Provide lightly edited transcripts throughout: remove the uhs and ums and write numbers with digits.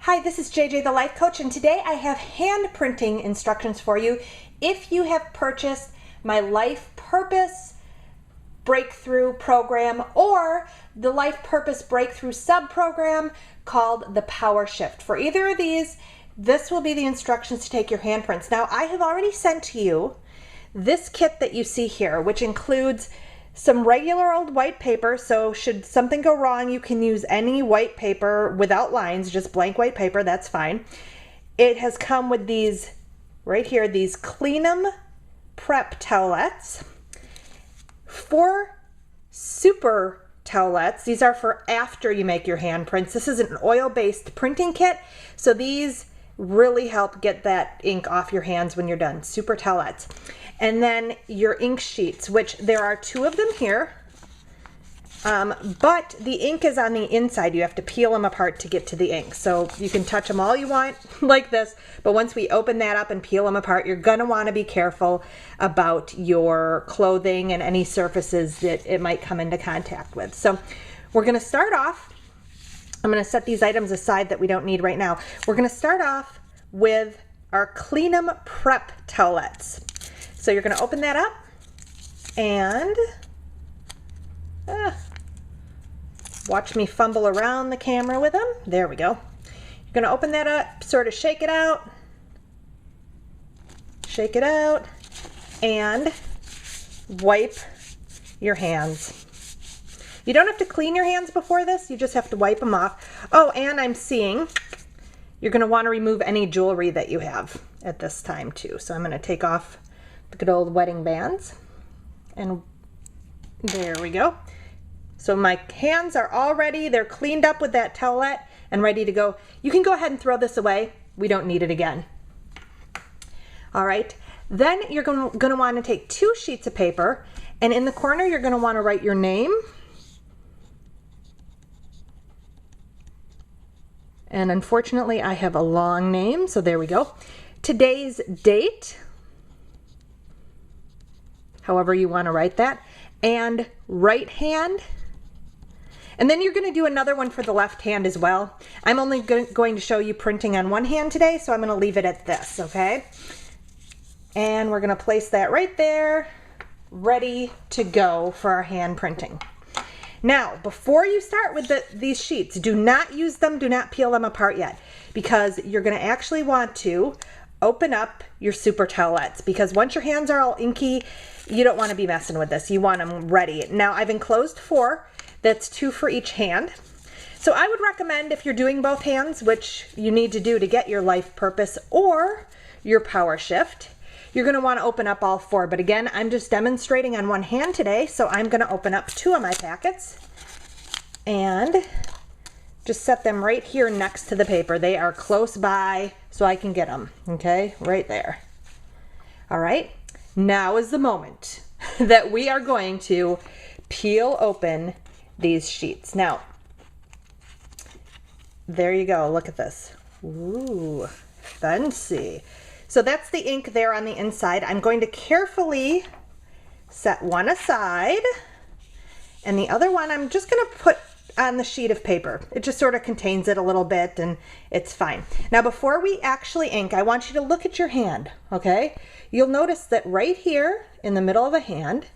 Hi, this is JJ the Life Coach, and today I have hand printing instructions for you if you have purchased my Life Purpose Breakthrough program or the Life Purpose Breakthrough sub-program called the Power Shift. For either of these, this will be the instructions to take your handprints. Now, I have already sent to you this kit that you see here, which includes some regular old white paper, so should something go wrong, you can use any white paper without lines, just blank white paper, that's fine. It has come with these, right here, these Clean-em Prep towelettes, 4 super towelettes. These are for after you make your handprints. This is an oil-based printing kit, so these really help get that ink off your hands when you're done. Super towelettes. And then your ink sheets, which there are 2 of them here, but the ink is on the inside. You have to peel them apart to get to the ink. So you can touch them all you want like this, but once we open that up and peel them apart, you're gonna wanna be careful about your clothing and any surfaces that it might come into contact with. So we're gonna start off, I'm gonna set these items aside that we don't need right now. We're gonna start off with our Clean-em Prep towelettes. So you're going to open that up and watch me fumble around the camera with them. There we go. You're going to open that up, sort of shake it out, and wipe your hands. You don't have to clean your hands before this, you just have to wipe them off. Oh, and I'm seeing you're going to want to remove any jewelry that you have at this time too. So I'm going to take off the good old wedding bands, and there we go. So my hands are all ready, they're cleaned up with that towelette and ready to go. You can go ahead and throw this away, we don't need it again. All right, then you're going to want to take 2 sheets of paper, and in the corner you're going to want to write your name, and unfortunately I have a long name, so there we go. Today's date, however you want to write that, and right hand. And then you're going to do another one for the left hand as well. I'm only going to show you printing on one hand today, so I'm going to leave it at this, okay? And we're going to place that right there, ready to go for our hand printing. Now, before you start with these sheets, do not use them, do not peel them apart yet, because you're going to actually want to open up your super towelettes, because once your hands are all inky, you don't want to be messing with this. You want them ready. Now I've enclosed 4. That's 2 for each hand. So I would recommend, if you're doing both hands, which you need to do to get your Life Purpose or your Power Shift, you're going to want to open up all 4. But again, I'm just demonstrating on one hand today, so I'm going to open up 2 of my packets and just set them right here next to the paper. They are close by so I can get them, okay? Right there. All right, now is the moment that we are going to peel open these sheets. Now, there you go, look at this. Ooh, fancy. So that's the ink there on the inside. I'm going to carefully set one aside, and the other one I'm just gonna put on the sheet of paper. It just sort of contains it a little bit and it's fine. Now before we actually ink, I want you to look at your hand, okay? You'll notice that right here in the middle of the hand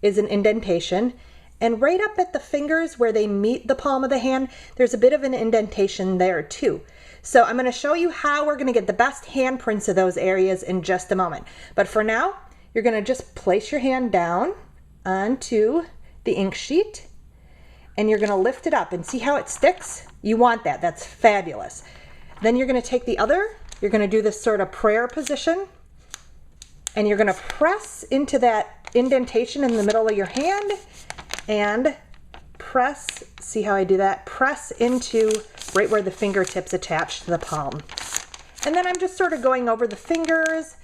is an indentation, and right up at the fingers where they meet the palm of the hand, there's a bit of an indentation there too. So I'm going to show you how we're going to get the best handprints of those areas in just a moment. But for now, you're going to just place your hand down onto the ink sheet, and you're going to lift it up and see how it sticks. You want that. That's fabulous. Then you're going to take the other, you're going to do this sort of prayer position, and you're going to press into that indentation in the middle of your hand and press, see how I do that? Press into right where the fingertips attach to the palm. And then I'm just sort of going over the fingers.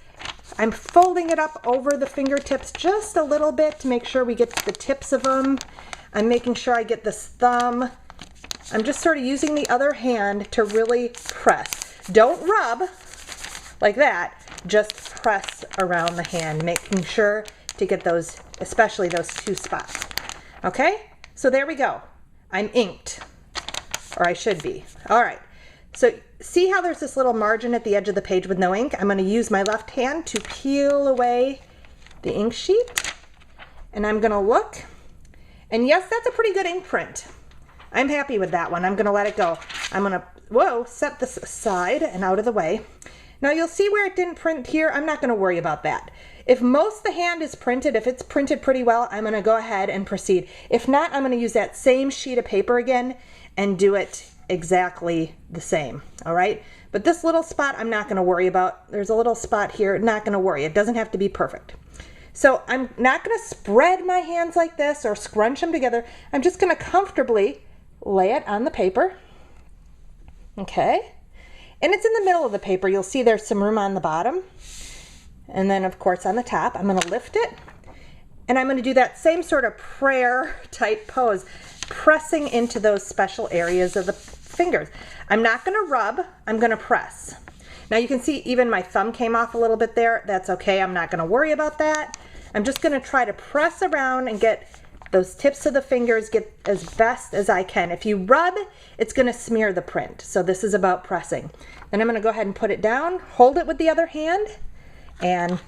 I'm folding it up over the fingertips just a little bit to make sure we get to the tips of them. I'm making sure I get this thumb. I'm just sort of using the other hand to really press. Don't rub like that, just press around the hand, making sure to get those, especially those 2 spots. Okay, so there we go. I'm inked, or I should be. All right, So see how there's this little margin at the edge of the page with no ink? I'm going to use my left hand to peel away the ink sheet. And I'm going to look. And yes, that's a pretty good ink print. I'm happy with that one. I'm going to let it go. I'm going to, set this aside and out of the way. Now you'll see where it didn't print here. I'm not going to worry about that. If most of the hand is printed, if it's printed pretty well, I'm going to go ahead and proceed. If not, I'm going to use that same sheet of paper again and do it exactly the same. All right. But this little spot, I'm not going to worry about. There's a little spot here. Not going to worry. It doesn't have to be perfect. So I'm not going to spread my hands like this or scrunch them together. I'm just going to comfortably lay it on the paper. Okay. And it's in the middle of the paper. You'll see there's some room on the bottom. And then of course on the top, I'm going to lift it. And I'm going to do that same sort of prayer type pose, pressing into those special areas of the fingers. I'm not going to rub, I'm going to press. Now you can see even my thumb came off a little bit there. That's okay. I'm not going to worry about that. I'm just going to try to press around and get those tips of the fingers get as best as I can. If you rub, it's going to smear the print. So this is about pressing. Then I'm going to go ahead and put it down, hold it with the other hand, and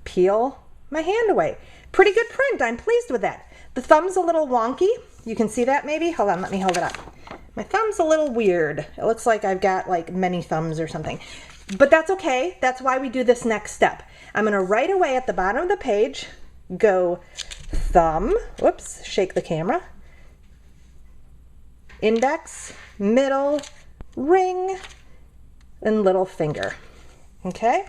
peel my hand away. Pretty good print. I'm pleased with that. The thumb's a little wonky. You can see that maybe? Hold on, let me hold it up. My thumb's a little weird. It looks like I've got like many thumbs or something. But that's okay. That's why we do this next step. I'm going to right away at the bottom of the page go thumb, whoops, shake the camera, index, middle, ring, and little finger. Okay?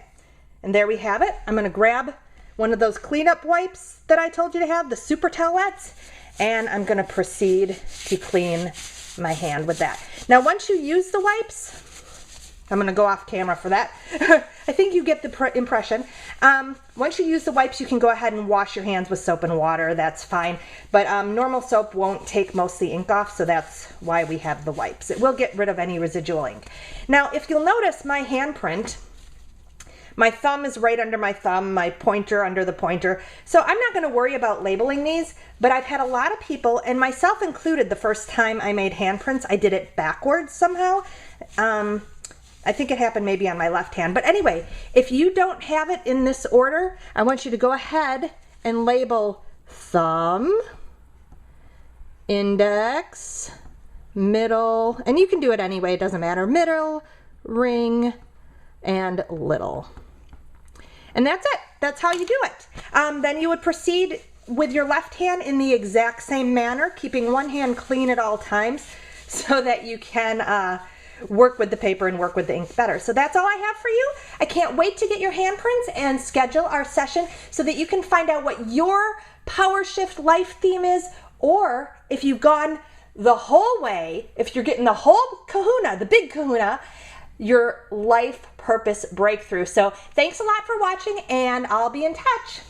And there we have it. I'm going to grab one of those cleanup wipes that I told you to have, the super towelettes, and I'm going to proceed to clean my hand with that. Now once you use the wipes, I'm going to go off camera for that. I think you get the impression. Once you use the wipes, you can go ahead and wash your hands with soap and water. That's fine. But normal soap won't take most of the ink off, so that's why we have the wipes. It will get rid of any residual ink. Now, if you'll notice my handprint, my thumb is right under my thumb, my pointer under the pointer. So I'm not going to worry about labeling these, but I've had a lot of people, and myself included, the first time I made handprints, I did it backwards somehow. I think it happened maybe on my left hand. But anyway, if you don't have it in this order, I want you to go ahead and label thumb, index, middle, and you can do it anyway, it doesn't matter, middle, ring, and little. And that's it. That's how you do it. Then you would proceed with your left hand in the exact same manner, keeping one hand clean at all times so that you can work with the paper and work with the ink better. So that's all I have for you. I can't wait to get your handprints and schedule our session so that you can find out what your Power Shift life theme is, or if you've gone the whole way, if you're getting the whole kahuna, the big kahuna, your life purpose breakthrough. So thanks a lot for watching, and I'll be in touch.